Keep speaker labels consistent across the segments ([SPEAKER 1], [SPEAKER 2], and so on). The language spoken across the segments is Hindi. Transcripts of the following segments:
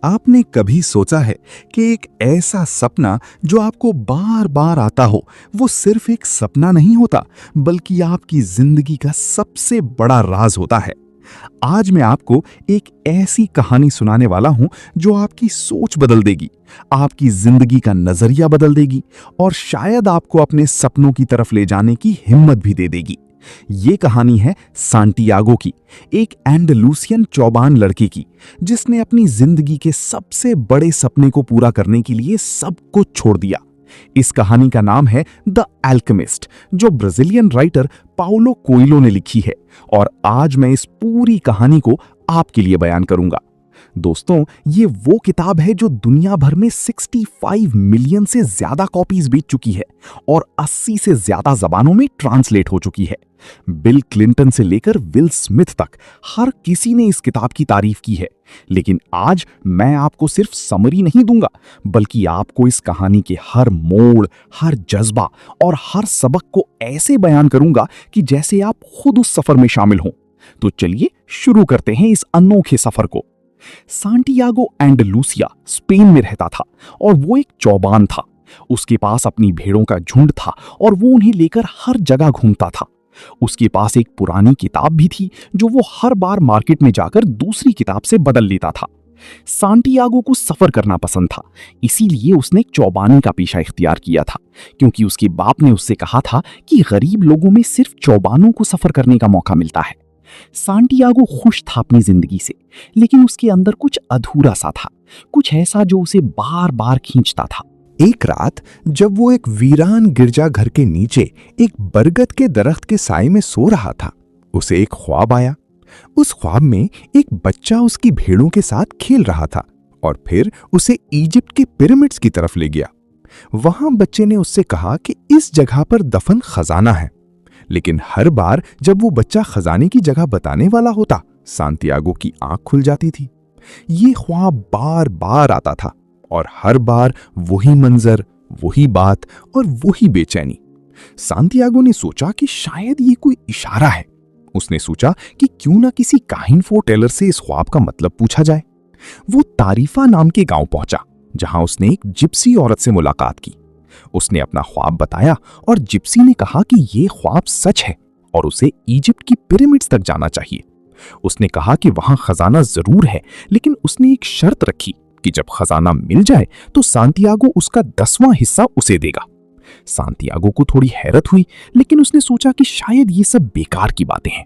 [SPEAKER 1] आपने कभी सोचा है कि एक ऐसा सपना जो आपको बार बार आता हो, वो सिर्फ एक सपना नहीं होता, बल्कि आपकी जिंदगी का सबसे बड़ा राज होता है। आज मैं आपको एक ऐसी कहानी सुनाने वाला हूं जो आपकी सोच बदल देगी, आपकी जिंदगी का नजरिया बदल देगी और शायद आपको अपने सपनों की तरफ ले जाने की हिम्मत भी दे देगी। ये कहानी है सांटियागो की, एक एंडलूसियन चौबान लड़के की, जिसने अपनी जिंदगी के सबसे बड़े सपने को पूरा करने के लिए सब कुछ छोड़ दिया। इस कहानी का नाम है द अल्केमिस्ट, जो ब्राजीलियन राइटर पाउलो कोएल्हो ने लिखी है, और आज मैं इस पूरी कहानी को आपके लिए बयान करूंगा। दोस्तों, ये वो किताब है जो दुनिया भर में 65 मिलियन से ज्यादा कॉपीज बेच चुकी है और 80 से ज्यादा जबानों में ट्रांसलेट हो चुकी है। बिल क्लिंटन से लेकर विल स्मिथ तक हर किसी ने इस किताब की तारीफ की है। लेकिन आज मैं आपको सिर्फ समरी नहीं दूंगा, बल्कि आपको इस कहानी के हर मोड़, हर जज्बा और हर सबक को ऐसे बयान करूंगा कि जैसे आप खुद उस सफर में शामिल हों। तो चलिए शुरू करते हैं इस अनोखे सफर को। सांटियागो एंडलूसिया स्पेन में रहता था और वो एक चौबान था। उसके पास अपनी भेड़ों का झुंड था और वो उन्हें लेकर हर जगह घूमता था। उसके पास एक पुरानी किताब भी थी जो वो हर बार मार्केट में जाकर दूसरी किताब से बदल लेता था। सांटियागो को सफर करना पसंद था, इसीलिए उसने चौबानी का पेशा इख्तियार किया था, क्योंकि उसके बाप ने उससे कहा था कि गरीब लोगों में सिर्फ चौबानों को सफर करने का मौका मिलता है। सांटियागो खुश था अपनी जिंदगी से, लेकिन उसके अंदर कुछ अधूरा सा था, कुछ ऐसा जो उसे बार बार खींचता था।
[SPEAKER 2] एक रात जब वो एक वीरान गिरजाघर के नीचे एक बरगद के दरख्त के साए में सो रहा था, उसे एक ख्वाब आया। उस ख्वाब में एक बच्चा उसकी भेड़ों के साथ खेल रहा था और फिर उसे इजिप्ट के पिरामिड्स की तरफ ले गया। वहां बच्चे ने उससे कहा कि इस जगह पर दफन खजाना है। लेकिन हर बार जब वो बच्चा खजाने की जगह बताने वाला होता, सांटियागो की आंख खुल जाती थी। ये ख्वाब बार बार आता था और हर बार वही मंजर, वही बात और वही बेचैनी। सांटियागो ने सोचा कि शायद ये कोई इशारा है। उसने सोचा कि क्यों ना किसी काहिन फोरटेलर से इस ख्वाब का मतलब पूछा जाए। वो तारीफा नाम के गांव पहुंचा, जहां उसने एक जिप्सी औरत से मुलाकात की। उसने अपना ख्वाब बताया और जिप्सी ने कहा कि ये ख्वाब सच है और उसे इजिप्ट की पिरामिड्स तक जाना चाहिए। उसने कहा कि वहां खजाना जरूर है, लेकिन उसने एक शर्त रखी कि जब खजाना मिल जाए तो सांटियागो उसका 10वां हिस्सा उसे देगा। सांटियागो को थोड़ी हैरत हुई, लेकिन उसने सोचा कि शायद ये सब बेकार की बातें हैं।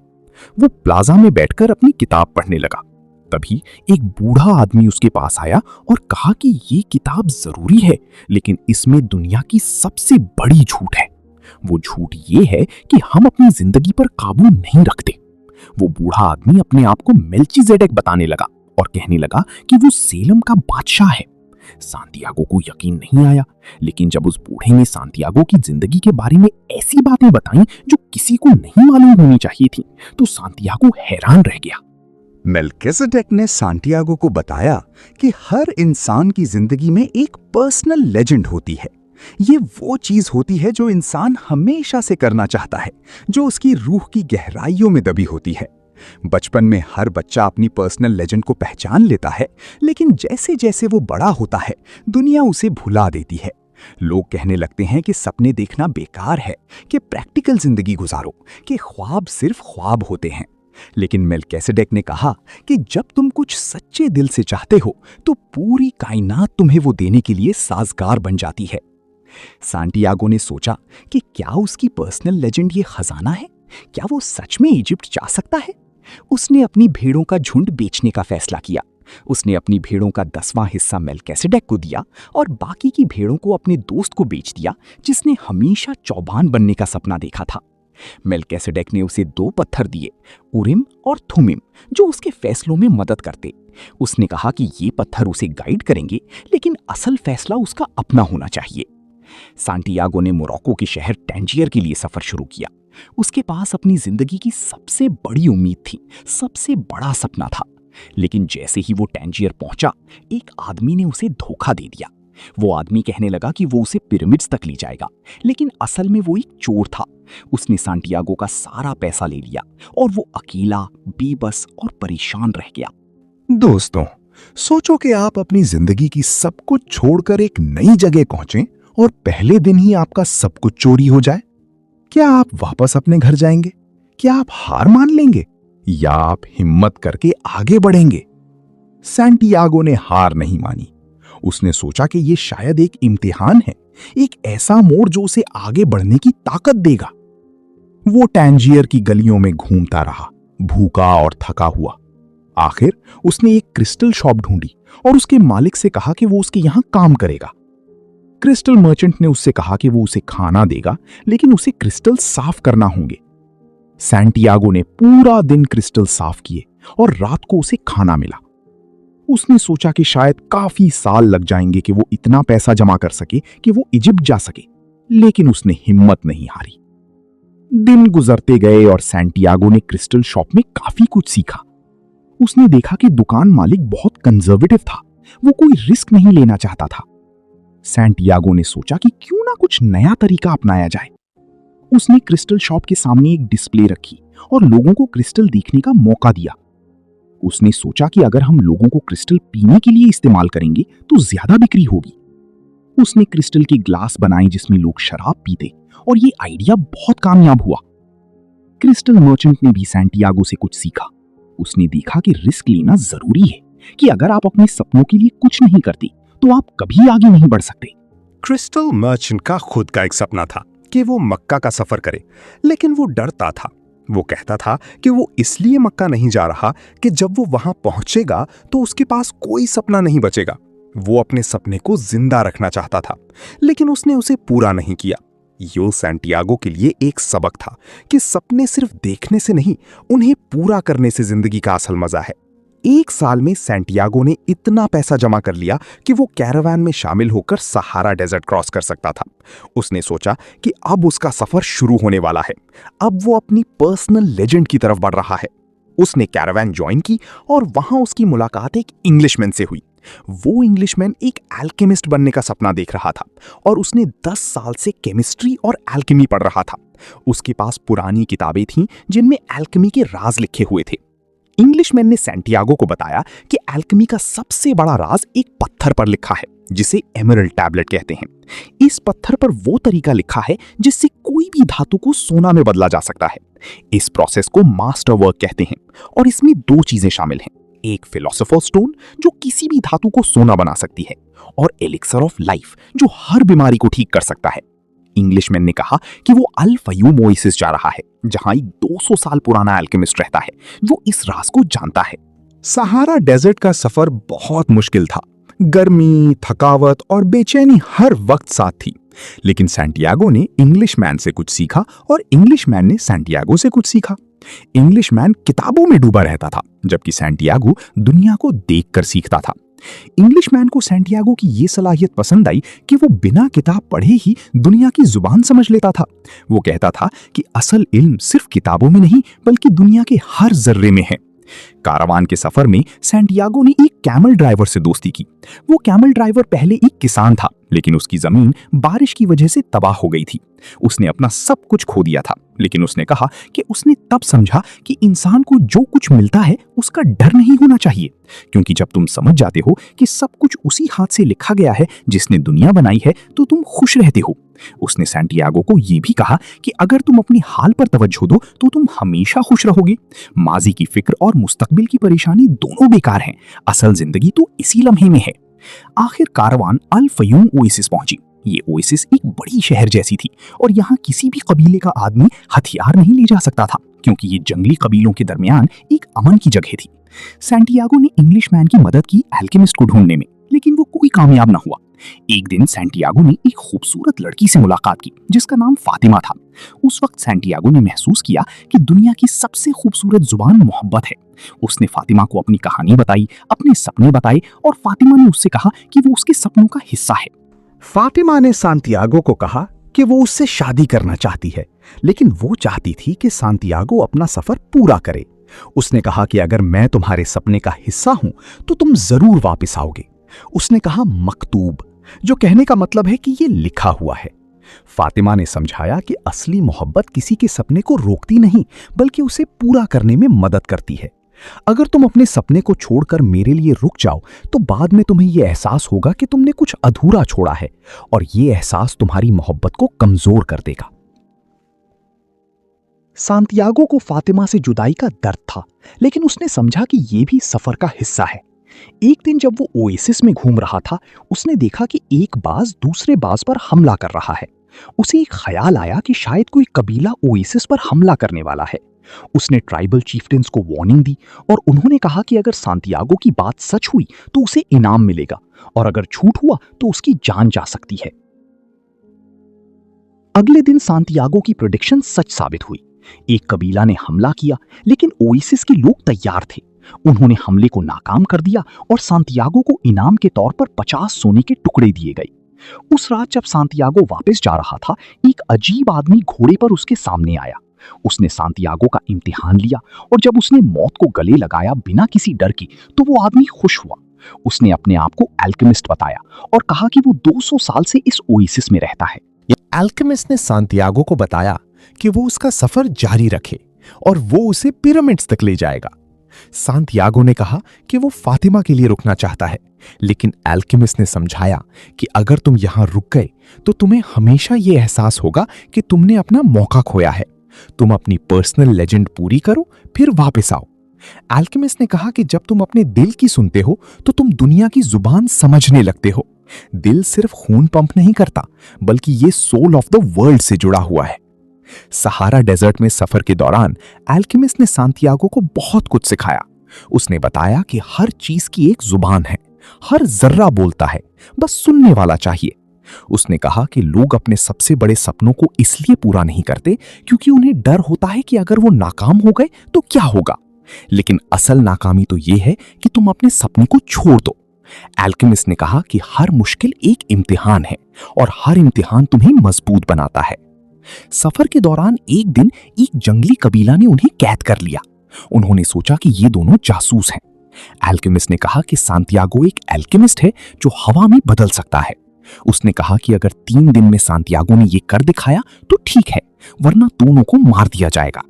[SPEAKER 2] वो प्लाजा में बैठकर अपनी किताब पढ़ने लगा। तभी एक बूढ़ा आदमी उसके पास आया और कहा कि ये किताब जरूरी है, लेकिन इसमें दुनिया की सबसे बड़ी झूठ है। वो झूठ ये है कि हम अपनी जिंदगी पर काबू नहीं रखते। वो बूढ़ा आदमी अपने आप को मेल्कीजेडेक बताने लगा और कहने लगा कि वो सेलम का बादशाह है। सांटियागो को यकीन नहीं आया, लेकिन जब उस बूढ़े ने सांटियागो की जिंदगी के बारे में ऐसी बातें बताई जो किसी को नहीं मालूम होनी चाहिए थी, तो सांटियागो हैरान रह गया।
[SPEAKER 1] मेल्कीजेडेक ने सांटियागो को बताया कि हर इंसान की जिंदगी में एक पर्सनल लेजेंड होती है। ये वो चीज होती है जो इंसान हमेशा से करना चाहता है, जो उसकी रूह की गहराइयों में दबी होती है। बचपन में हर बच्चा अपनी पर्सनल लेजेंड को पहचान लेता है, लेकिन जैसे जैसे वो बड़ा होता है, दुनिया उसे भुला देती है। लोग कहने लगते हैं कि सपने देखना बेकार है, कि प्रैक्टिकल जिंदगी गुजारो, कि ख्वाब सिर्फ ख्वाब होते हैं। लेकिन मेल्कीजेडेक ने कहा कि जब तुम कुछ सच्चे दिल से चाहते हो, तो पूरी कायनात तुम्हें वो देने के लिए साजगार बन जाती है। सांटियागो ने सोचा कि क्या उसकी पर्सनल लेजेंड ये खजाना है? क्या वो सच में इजिप्ट जा सकता है? उसने अपनी भेड़ों का झुंड बेचने का फैसला किया। उसने अपनी भेड़ों का 10वां हिस्सा मेल्कीजेडेक को दिया और बाकी की भेड़ों को अपने दोस्त को बेच दिया, जिसने हमेशा चौबान बनने का सपना देखा था। मेल्कीजेडेक ने उसे 2 पत्थर दिए, उरिम और थुमिम, जो उसके फैसलों में मदद करते। उसने कहा कि ये पत्थर उसे गाइड करेंगे, लेकिन असल फैसला उसका अपना होना चाहिए। सांटियागो ने मोरक्को के शहर टैंजियर के लिए सफर शुरू किया। उसके पास अपनी जिंदगी की सबसे बड़ी उम्मीद थी, सबसे बड़ा सपना था। लेकिन जैसे ही वो टैंजियर पहुंचा, एक आदमी ने उसे धोखा दे दिया। वो आदमी कहने लगा कि वो उसे पिरामिड्स तक ले जाएगा, लेकिन असल में वो एक चोर था। उसने सांटियागो का सारा पैसा ले लिया और वो अकेला, बेबस और परेशान रह गया।
[SPEAKER 2] दोस्तों,
[SPEAKER 1] सोचो कि आप अपनी जिंदगी की सब कुछ छोड़कर एक नई जगह पहुंचें और पहले दिन ही आपका सब कुछ चोरी हो जाए। क्या आप वापस अपने घर जाएंगे? क्या आप हार मान लेंगे या आप हिम्मत करके आगे बढ़ेंगे? सैंटियागो ने हार नहीं मानी। उसने सोचा कि यह शायद एक इम्तिहान है, एक ऐसा मोड़ जो उसे आगे बढ़ने की ताकत देगा। वो टैंजियर की गलियों में घूमता रहा, भूखा और थका हुआ। आखिर उसने एक क्रिस्टल शॉप ढूंढी और उसके मालिक से कहा कि वो उसके यहां काम करेगा। क्रिस्टल मर्चेंट ने उससे कहा कि वो उसे खाना देगा, लेकिन उसे क्रिस्टल साफ करना होंगे। सैंटियागो ने पूरा दिन क्रिस्टल साफ किए और रात को उसे खाना मिला। उसने सोचा कि शायद काफी साल लग जाएंगे कि वो इतना पैसा जमा कर सके कि वो इजिप्ट जा सके, लेकिन उसने हिम्मत नहीं हारी। दिन गुजरते गए और सैंटियागो ने क्रिस्टल शॉप में काफी कुछ सीखा। उसने देखा कि दुकान मालिक बहुत कंजर्वेटिव था, वो कोई रिस्क नहीं लेना चाहता था। सैंटियागो ने सोचा कि क्यों ना कुछ नया तरीका अपनाया जाए। उसने क्रिस्टल शॉप के सामने एक डिस्प्ले रखी और लोगों को क्रिस्टल देखने का मौका दिया। उसने सोचा कि अगर हम लोगों को क्रिस्टल पीने के लिए इस्तेमाल करेंगे तो ज्यादा बिक्री होगी। उसने क्रिस्टल के ग्लास बनाए जिसमें लोग शराब पीते और ये आइडिया बहुत कामयाब हुआ। क्रिस्टल मर्चेंट ने भी सैंटियागो से कुछ सीखा। उसने देखा कि रिस्क लेना जरूरी है, कि अगर आप अपने सपनों के लिए कुछ नहीं करते तो आप कभी आगे नहीं बढ़ सकते।
[SPEAKER 3] क्रिस्टल मर्चेंट का खुद का एक सपना था कि वो मक्का का सफर करे, लेकिन वो डरता था। वो कहता था कि वो इसलिए मक्का नहीं जा रहा कि जब वो वहां पहुंचेगा तो उसके पास कोई सपना नहीं बचेगा। वो अपने सपने को जिंदा रखना चाहता था, लेकिन उसने उसे पूरा नहीं किया। यो सैंटियागो के लिए एक सबक था कि सपने सिर्फ देखने से नहीं, उन्हें पूरा करने से जिंदगी का असल मजा है। एक साल में सैंटियागो ने इतना पैसा जमा कर लिया कि वो कैरावान में शामिल होकर सहारा डेजर्ट क्रॉस कर सकता था। उसने सोचा कि अब उसका सफर शुरू होने वाला है। अब वो अपनी पर्सनल लेजेंड की तरफ बढ़ रहा है। उसने कैरावान ज्वाइन की और वहां उसकी मुलाकात एक इंग्लिशमैन से हुई। वो इंग्लिशमैन एक एल्केमिस्ट बनने का सपना देख रहा था और उसने 10 साल से केमिस्ट्री और एल्केमी पढ़ रहा था। उसके पास पुरानी किताबें थीं जिनमें एल्केमी के राज लिखे हुए थे। इंग्लिशमैन ने सैंटियागो को बताया कि एल्केमी का सबसे बड़ा राज एक पत्थर पर लिखा है जिसे एमरल्ड टैबलेट कहते हैं। इस पत्थर पर वो तरीका लिखा है जिससे कोई भी धातु को सोना में बदला जा सकता है। इस प्रोसेस को मास्टर वर्क कहते हैं और इसमें 2 चीजें शामिल हैं, एक फिलोसोफर स्टोन जो किसी भी धातु को सोना बना सकती है और एलिक्सर ऑफ लाइफ जो हर बीमारी को ठीक कर सकता है। इंग्लिशमैन ने कहा कि वो अल फयूम ओएसिस जा रहा है जहां एक 200 साल पुराना एल्केमिस्ट रहता है। वो इस राज को जानता है।
[SPEAKER 2] सहारा डेजर्ट का सफर बहुत मुश्किल था। गर्मी, थकावट और बेचैनी हर वक्त साथ थी, लेकिन सैंटियागो ने इंग्लिशमैन से कुछ सीखा और इंग्लिशमैन ने सैंटियागो से कुछ सीखा। इंग्लिशमैन किताबों में डूबा रहता था, जबकि सैंटियागो दुनिया को देखकर सीखता था। इंग्लिशमैन को सैंटियागो की ये सलाहियत पसंद आई कि वो बिना किताब पढ़े ही दुनिया की जुबान समझ लेता था। वो कहता था कि असल इल्म सिर्फ किताबों में नहीं बल्कि दुनिया के हर जर्रे में है। कारवान के सफर में सैंटियागो ने एक कैमल ड्राइवर से दोस्ती की। वो कैमल ड्राइवर पहले एक किसान था, लेकिन उसकी जमीन बारिश की वजह से तबाह हो गई थी। उसने अपना सब कुछ खो दिया था, लेकिन उसने कहा कि उसने तब समझा कि इंसान को जो कुछ मिलता है उसका डर नहीं होना चाहिए, क्योंकि जब तुम समझ जाते हो कि सब कुछ उसी हाथ से लिखा गया है जिसने दुनिया बनाई है तो तुम खुश रहते हो। उसने सैंटियागो को यह भी कहा कि अगर तुम अपनी हाल पर तवज्जो दो तो तुम हमेशा खुश रहोगे। माजी की फिक्र और मुस्तकबिल की परेशानी दोनों बेकार हैं। असल जिंदगी तो इसी लम्हे में है। आखिर कारवान अल फयूम ओएसिस पहुंची। ये ओएसिस एक बड़ी शहर जैसी थी और यहाँ किसी भी कबीले का आदमी हथियार नहीं ले जा सकता था, क्योंकि ये जंगली कबीलों के दरमियान एक अमन की जगह थी। सैंटियागो ने इंग्लिशमैन की मदद की एल्केमिस्ट को ढूंढने में, लेकिन वो कोई कामयाब न हुआ। एक दिन सैंटियागो ने एक खूबसूरत लड़की से मुलाकात की जिसका नाम फातिमा था। उस वक्त सैंटियागो ने महसूस किया कि दुनिया की सबसे खूबसूरत जुबान मोहब्बत है। उसने फातिमा को अपनी कहानी बताई, अपने सपने बताए और फातिमा ने उससे कहा कि वो उसके सपनों का हिस्सा है। फातिमा ने सांतियागो को कहा कि वो उससे शादी करना चाहती है, लेकिन वो चाहती थी कि सांतियागो अपना सफर पूरा करे। उसने कहा कि अगर मैं तुम्हारे सपने का हिस्सा हूं तो तुम जरूर वापस आओगे। उसने कहा मकतूब, जो कहने का मतलब है कि ये लिखा हुआ है। फातिमा ने समझाया कि असली मोहब्बत किसी के सपने को रोकती नहीं बल्कि उसे पूरा करने में मदद करती है। अगर तुम अपने सपने को छोड़कर मेरे लिए रुक जाओ तो बाद में तुम्हें यह एहसास होगा कि तुमने कुछ अधूरा छोड़ा है, और यह एहसास तुम्हारी मोहब्बत को कमजोर कर देगा।
[SPEAKER 1] सांतियागो को फातिमा से जुदाई का दर्द था, लेकिन उसने समझा कि यह भी सफर का हिस्सा है। एक दिन जब वो ओएसिस में घूम रहा था, उसने देखा कि एक बाज दूसरे बाज पर हमला कर रहा है। उसे एक ख्याल आया कि शायद कोई कबीला ओएसिस पर हमला करने वाला है। उसने ट्राइबल चीफ्टेंस को वार्निंग दी और उन्होंने कहा कि अगर सांतियागो की बात सच हुई तो उसे इनाम मिलेगा, और अगर झूठ हुआ तो उसकी जान जा सकती है। अगले दिन सांतियागो की प्रेडिक्शन सच साबित हुई। एक कबीला ने हमला किया, लेकिन ओएसिस के लोग तैयार थे। उन्होंने हमले को नाकाम कर दिया और सांतियागो को इनाम के तौर पर 50 सोने के टुकड़े दिए गए। उस रात जब सांतियागो वापस जा रहा था, एक अजीब आदमी घोड़े पर उसके सामने आया। उसने सांतियागो का इम्तिहान लिया, और जब उसने मौत को गले लगाया बिना किसी डर की, तो वो आदमी खुश हुआ। उसने अपने आप को एल्केमिस्ट बताया और कहा कि वो 200 साल से इस ओएसिस में रहता है।
[SPEAKER 2] एल्केमिस्ट ने सांतियागो को बताया कि वो उसका सफर जारी रखे और वो उसे पिरामिड्स तक ले जाएगा। सांतियागो ने कहा कि वो फातिमा के लिए रुकना चाहता है, लेकिन एल्केमिस्ट ने समझाया कि अगर तुम यहां रुक गए तो तुम्हें हमेशा ये एहसास होगा कि तुमने अपना मौका खोया है। तुम अपनी पर्सनल लेजेंड पूरी करो, फिर वापस आओ। एल्केमिस्ट ने कहा कि जब तुम अपने दिल की सुनते हो तो तुम दुनिया की जुबान समझने लगते हो। दिल सिर्फ खून पंप नहीं करता, बल्कि ये सोल ऑफ द वर्ल्ड से जुड़ा हुआ है। सहारा डेजर्ट में सफर के दौरान एल्केमिस्ट ने सांतियागो को बहुत कुछ सिखाया। उसने बताया कि हर चीज की एक जुबान है, हर जर्रा बोलता है, बस सुनने वाला चाहिए। उसने कहा कि लोग अपने सबसे बड़े सपनों को इसलिए पूरा नहीं करते क्योंकि उन्हें डर होता है कि अगर वो नाकाम हो गए तो क्या होगा, लेकिन असल नाकामी तो ये है कि तुम अपने सपने को छोड़ दो। एल्केमिस्ट ने कहा कि हर मुश्किल एक इम्तिहान है और हर इम्तिहान तुम्हें मजबूत बनाता है। सफर के दौरान एक दिन एक जंगली कबीला ने उन्हें कैद कर लिया। उन्होंने सोचा कि ये दोनों जासूस हैं। एल्केमिस्ट ने कहा कि सांतियागो एक एल्केमिस्ट है जो हवा में बदल सकता है। उसने कहा कि अगर 3 दिन में सांतियागो ने ये कर दिखाया तो ठीक है, वरना दोनों को मार दिया जाएगा।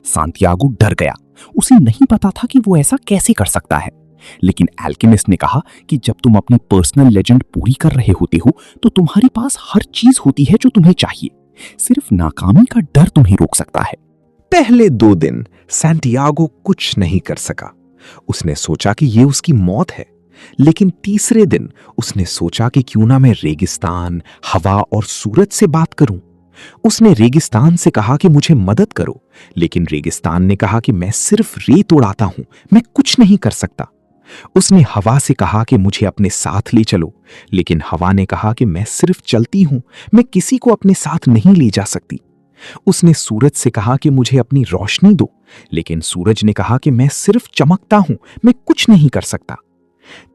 [SPEAKER 2] सांतियागो डर गया। उसे नहीं पता था कि वो ऐसा कैसे कर सकता है, लेकिन एल्केमिस्ट ने कहा कि जब तुम अपनी पर्सनल लेजेंड पूरी कर रहे होते हो तो तुम्हारे पास हर चीज होती है जो तुम्हें चाहिए। सिर्फ नाकामी का डर तुम्हें रोक सकता है।
[SPEAKER 3] पहले 2 दिन सैंटियागो कुछ नहीं कर सका। उसने सोचा कि ये उसकी मौत है, लेकिन तीसरे दिन उसने सोचा कि क्यों ना मैं रेगिस्तान, हवा और सूरज से बात करूं। उसने रेगिस्तान से कहा कि मुझे मदद करो, लेकिन रेगिस्तान ने कहा कि मैं सिर्फ रेत उड़ाता हूं, मैं कुछ नहीं कर सकता। उसने हवा से कहा कि मुझे अपने साथ ले चलो, लेकिन हवा ने कहा कि मैं सिर्फ चलती हूं, मैं किसी को अपने साथ नहीं ले जा सकती। उसने सूरज से कहा कि मुझे अपनी रोशनी दो, लेकिन सूरज ने कहा कि मैं सिर्फ चमकता हूं, मैं कुछ नहीं कर सकता।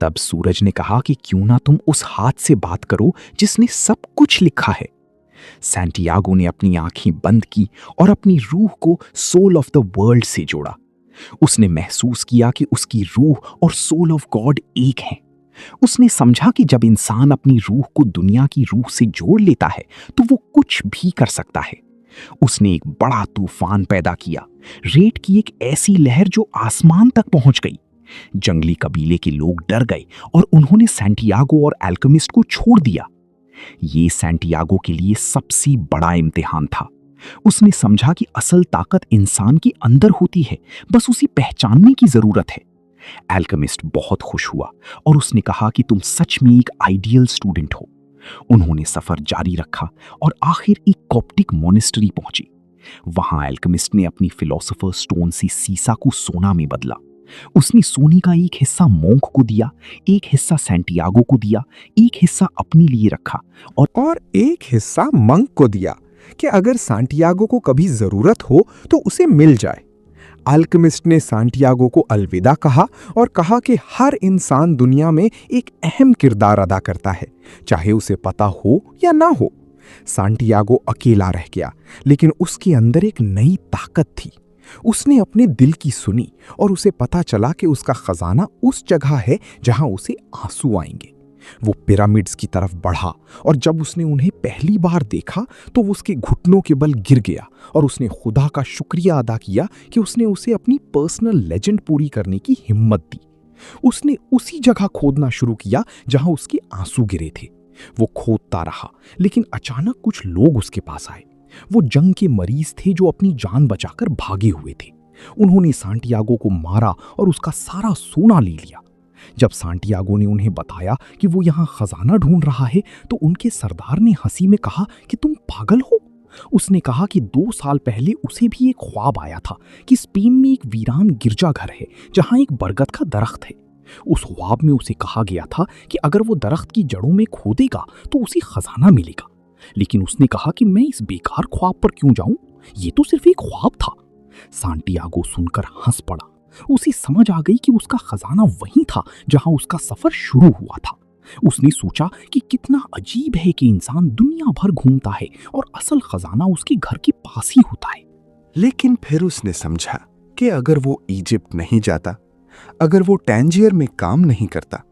[SPEAKER 3] तब सूरज ने कहा कि क्यों ना तुम उस हाथ से बात करो जिसने सब कुछ लिखा है। सैंटियागो ने अपनी आंखें बंद की और अपनी रूह को सोल ऑफ द वर्ल्ड से जोड़ा। उसने महसूस किया कि उसकी रूह और सोल ऑफ गॉड एक हैं। उसने समझा कि जब इंसान अपनी रूह को दुनिया की रूह से जोड़ लेता है तो वो कुछ भी कर सकता है। उसने एक बड़ा तूफान पैदा किया, रेत की एक ऐसी लहर जो आसमान तक पहुंच गई। जंगली कबीले के लोग डर गए और उन्होंने सैंटियागो और एल्केमिस्ट को छोड़ दिया। ये सैंटियागो के लिए सबसे बड़ा इम्तिहान था। उसने समझा कि असल ताकत इंसान के अंदर होती है, बस उसे पहचानने की जरूरत है। एल्केमिस्ट बहुत खुश हुआ और उसने कहा कि तुम सच में एक आइडियल स्टूडेंट हो। उन्होंने सफर जारी रखा और आखिर एक कॉप्टिक मोनेस्ट्री पहुंची। वहां एल्केमिस्ट ने अपनी फिलोसोफर स्टोन से सीसा को सोना में बदला। उसने सोने का एक हिस्सा मोंक को दिया, एक हिस्सा सैंटियागो को दिया, एक हिस्सा अपने लिए रखा
[SPEAKER 2] और एक हिस्सा मंक को दिया कि अगर सांटियागो को कभी जरूरत हो तो उसे मिल जाए। अल्केमिस्ट ने सांटियागो को अलविदा कहा और कहा कि हर इंसान दुनिया में एक अहम किरदार अदा करता है, चाहे उसे पता हो या ना हो। सांटियागो अकेला रह गया, लेकिन उसके अंदर एक नई ताकत थी। उसने अपने दिल की सुनी और उसे पता चला कि उसका खजाना उस जगह है जहां उसे आंसू आएंगे। वो पिरामिड्स की तरफ बढ़ा और जब उसने उन्हें पहली बार देखा तो वो उसके घुटनों के बल गिर गया और उसने खुदा का शुक्रिया अदा किया कि उसने उसे अपनी पर्सनल लेजेंड पूरी करने की हिम्मत दी। उसने उसी जगह खोदना शुरू किया जहां उसके आंसू गिरे थे। वो खोदता रहा, लेकिन अचानक कुछ लोग उसके पास आए। वो जंग के मरीज थे जो अपनी जान बचाकर भागे हुए थे। उन्होंने सांटियागो को मारा और उसका सारा सोना ले लिया। जब सांटियागो ने उन्हें बताया कि वो यहाँ खजाना ढूंढ रहा है तो उनके सरदार ने हंसी में कहा कि तुम पागल हो। उसने कहा कि 2 साल पहले उसे भी एक ख्वाब आया था कि स्पेन में एक वीरान गिरजाघर है जहां एक बरगद का दरख्त है। उस ख्वाब में उसे कहा गया था कि अगर वो दरख्त की जड़ों में खोदेगा तो उसे खजाना मिलेगा। लेकिन उसने कहा कि मैं इस बेकार ख्वाब पर क्यों जाऊं, ये तो सिर्फ एक ख्वाब था। सांटियागो सुनकर हंस पड़ा। उसे समझ आ गई कि उसका खजाना वहीं था जहां उसका सफर शुरू हुआ था। उसने सोचा कि कितना अजीब है कि इंसान दुनिया भर घूमता है और असल खजाना उसके घर के पास ही होता है।
[SPEAKER 3] लेकिन फिर उसने समझा कि अगर वो इजिप्ट नहीं जाता, अगर वो टैंजियर में काम नहीं करता,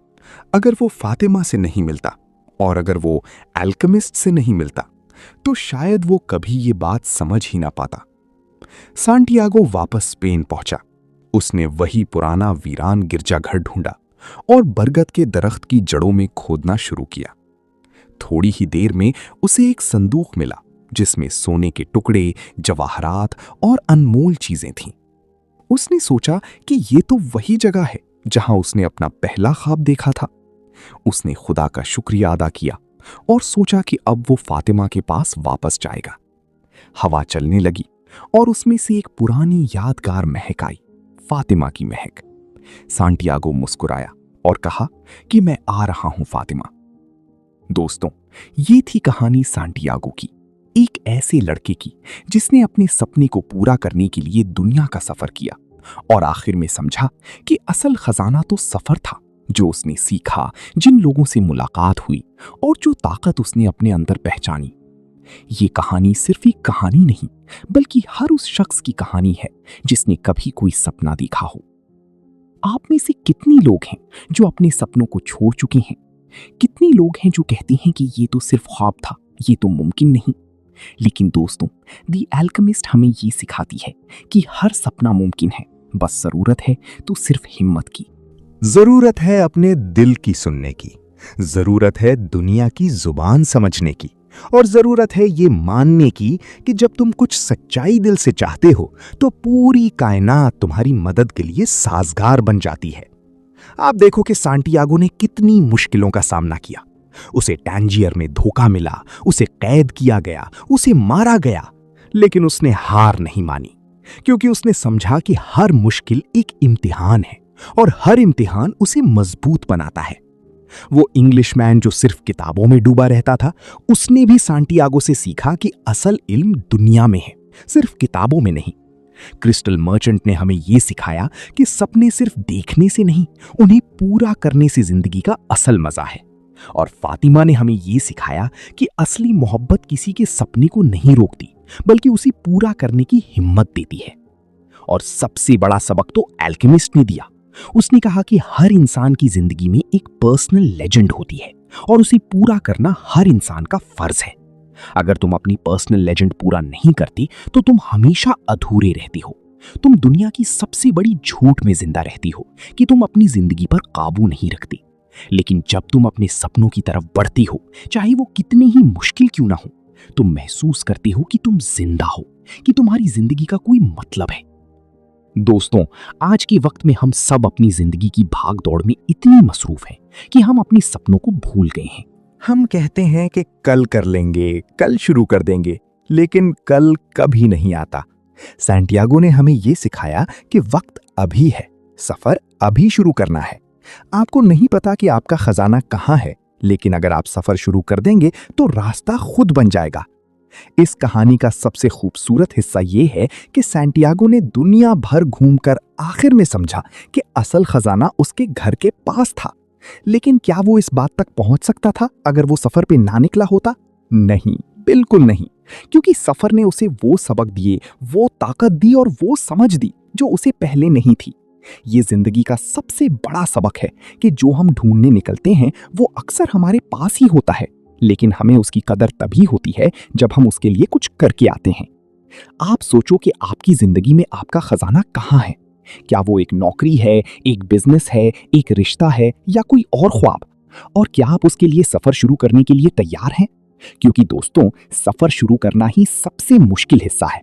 [SPEAKER 3] अगर वो फातिमा से नहीं मिलता और अगर वो एल्केमिस्ट से नहीं मिलता, तो शायद वो कभी ये बात समझ ही ना पाता। सांटियागो वापस स्पेन पहुंचा। उसने वही पुराना वीरान गिरजाघर ढूंढा और बरगद के दरख्त की जड़ों में खोदना शुरू किया। थोड़ी ही देर में उसे एक संदूक मिला जिसमें सोने के टुकड़े, जवाहरात और अनमोल चीजें थीं। उसने सोचा कि ये तो वही जगह है जहां उसने अपना पहला ख्वाब देखा था। उसने खुदा का शुक्रिया अदा किया और सोचा कि अब वो फातिमा के पास वापस जाएगा। हवा चलने लगी और उसमें से एक पुरानी यादगार महक आई, फातिमा की महक। सांटियागो मुस्कुराया और कहा कि मैं आ रहा हूं फातिमा। दोस्तों, ये थी कहानी सांटियागो की, एक ऐसे लड़के की जिसने अपने सपने को पूरा करने के लिए दुनिया का सफर किया और आखिर में समझा कि असल खजाना तो सफर था जो उसने सीखा, जिन लोगों से मुलाकात हुई और जो ताकत उसने अपने अंदर पहचानी। ये कहानी सिर्फ एक कहानी नहीं, बल्कि हर उस शख्स की कहानी है जिसने कभी कोई सपना देखा हो। आप में से कितने लोग हैं जो अपने सपनों को छोड़ चुके हैं? कितने लोग हैं जो कहते हैं कि ये तो सिर्फ ख्वाब था, ये तो मुमकिन नहीं? लेकिन दोस्तों, दी एल्केमिस्ट हमें ये सिखाती है कि हर सपना मुमकिन है, बस जरूरत है तो सिर्फ हिम्मत की।
[SPEAKER 2] जरूरत है अपने दिल की सुनने की, जरूरत है दुनिया की जुबान समझने की, और जरूरत है ये मानने की कि जब तुम कुछ सच्चाई दिल से चाहते हो तो पूरी कायनात तुम्हारी मदद के लिए साजगार बन जाती है। आप देखो कि सांटियागो ने कितनी मुश्किलों का सामना किया। उसे टैंजियर में धोखा मिला, उसे कैद किया गया, उसे मारा गया, लेकिन उसने हार नहीं मानी, क्योंकि उसने समझा कि हर मुश्किल एक इम्तिहान है और हर इम्तिहान उसे मजबूत बनाता है। वो इंग्लिशमैन जो सिर्फ किताबों में डूबा रहता था, उसने भी सांटियागो से सीखा कि असल इल्म दुनिया में है, सिर्फ किताबों में नहीं। क्रिस्टल मर्चेंट ने हमें यह सिखाया कि सपने सिर्फ देखने से नहीं, उन्हें पूरा करने से जिंदगी का असल मजा है। और फातिमा ने हमें यह सिखाया कि असली मोहब्बत किसी के सपने को नहीं रोकती, बल्कि उसे पूरा करने की हिम्मत देती है। और सबसे बड़ा सबक तो एल्केमिस्ट ने दिया। उसने कहा कि हर इंसान की जिंदगी में एक पर्सनल लेजेंड होती है और उसे पूरा करना हर इंसान का फर्ज है। अगर तुम अपनी पर्सनल लेजेंड पूरा नहीं करती तो तुम हमेशा अधूरे रहती हो। तुम दुनिया की सबसे बड़ी झूठ में जिंदा रहती हो कि तुम अपनी जिंदगी पर काबू नहीं रखती। लेकिन जब तुम अपने सपनों की तरफ बढ़ती हो, चाहे वो कितने ही मुश्किल क्यों ना हो, तुम महसूस करती हो कि तुम जिंदा हो, कि तुम्हारी जिंदगी का कोई मतलब है। दोस्तों, आज के वक्त में हम सब अपनी जिंदगी की भाग दौड़ में इतनी मसरूफ हैं कि हम अपने सपनों को भूल गए हैं।
[SPEAKER 1] हम कहते हैं कि कल कर लेंगे, कल शुरू कर देंगे, लेकिन कल कभी नहीं आता। सांटियागो ने हमें यह सिखाया कि वक्त अभी है, सफर अभी शुरू करना है। आपको नहीं पता कि आपका खजाना कहाँ है, लेकिन अगर आप सफर शुरू कर देंगे तो रास्ता खुद बन जाएगा। इस कहानी का सबसे खूबसूरत हिस्सा यह है कि सांटियागो ने दुनिया भर घूमकर आखिर में समझा कि असल खजाना उसके घर के पास था। लेकिन क्या वो इस बात तक पहुंच सकता था अगर वो सफर पे ना निकला होता? नहीं, बिल्कुल नहीं, क्योंकि सफर ने उसे वो सबक दिए, वो ताकत दी और वो समझ दी जो उसे पहले नहीं थी।
[SPEAKER 2] ये जिंदगी का सबसे बड़ा सबक है कि जो हम ढूंढने निकलते हैं वो अक्सर हमारे पास ही होता है, लेकिन हमें उसकी कदर तभी होती है जब हम उसके लिए कुछ करके आते हैं। आप सोचो कि आपकी जिंदगी में आपका खजाना कहाँ है? क्या वो एक नौकरी है, एक बिजनेस है, एक रिश्ता है या कोई और ख्वाब? और क्या आप उसके लिए सफर शुरू करने के लिए तैयार हैं? क्योंकि दोस्तों, सफर शुरू करना ही सबसे मुश्किल हिस्सा है।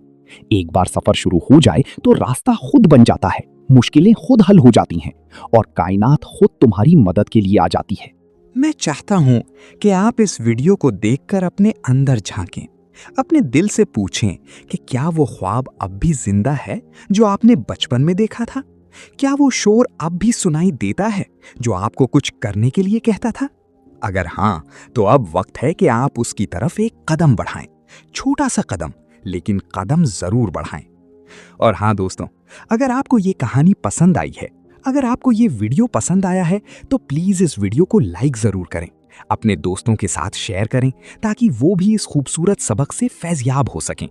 [SPEAKER 2] एक बार सफर शुरू हो जाए तो रास्ता खुद बन जाता है, मुश्किलें खुद हल हो जाती हैं और कायनात खुद तुम्हारी मदद के लिए आ जाती है।
[SPEAKER 4] मैं चाहता हूं कि आप इस वीडियो को देखकर अपने अंदर झांकें, अपने दिल से पूछें कि क्या वो ख्वाब अब भी जिंदा है जो आपने बचपन में देखा था? क्या वो शोर अब भी सुनाई देता है जो आपको कुछ करने के लिए कहता था? अगर हां, तो अब वक्त है कि आप उसकी तरफ एक कदम बढ़ाएं। छोटा सा कदम, लेकिन कदम जरूर बढ़ाएं। और हां दोस्तों, अगर आपको ये कहानी पसंद आई है, अगर आपको ये वीडियो पसंद आया है, तो प्लीज इस वीडियो को लाइक जरूर करें, अपने दोस्तों के साथ शेयर करें ताकि वो भी इस खूबसूरत सबक से फैज़याब हो सकें।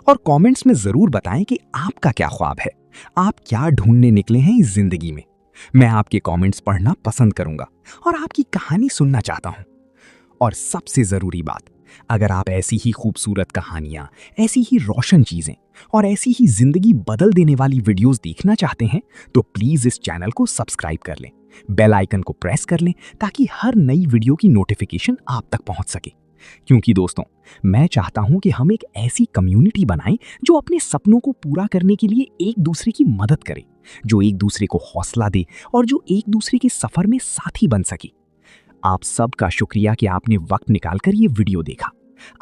[SPEAKER 4] और कमेंट्स में जरूर बताएं कि आपका क्या ख्वाब है, आप क्या ढूंढने निकले हैं इस जिंदगी में। मैं आपके कमेंट्स पढ़ना पसंद करूंगा और आपकी कहानी सुनना चाहता हूं। और सबसे जरूरी बात, अगर आप ऐसी ही खूबसूरत कहानियां, ऐसी ही रोशन चीजें और ऐसी ही जिंदगी बदल देने वाली वीडियोस देखना चाहते हैं, तो प्लीज इस चैनल को सब्सक्राइब कर लें, बेल आइकन को प्रेस कर लें ताकि हर नई वीडियो की नोटिफिकेशन आप तक पहुंच सके। क्योंकि दोस्तों, मैं चाहता हूं कि हम एक ऐसी कम्युनिटी बनाएं जो अपने सपनों को पूरा करने के लिए एक दूसरे की मदद करे, जो एक दूसरे को हौसला दे और जो एक दूसरे के सफर में साथी बन सके। आप सबका शुक्रिया कि आपने वक्त निकालकर ये वीडियो देखा।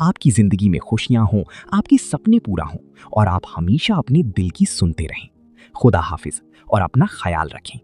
[SPEAKER 4] आपकी जिंदगी में खुशियां हों, आपके सपने पूरा हों और आप हमेशा अपने दिल की सुनते रहें। खुदा हाफिज और अपना ख्याल रखें।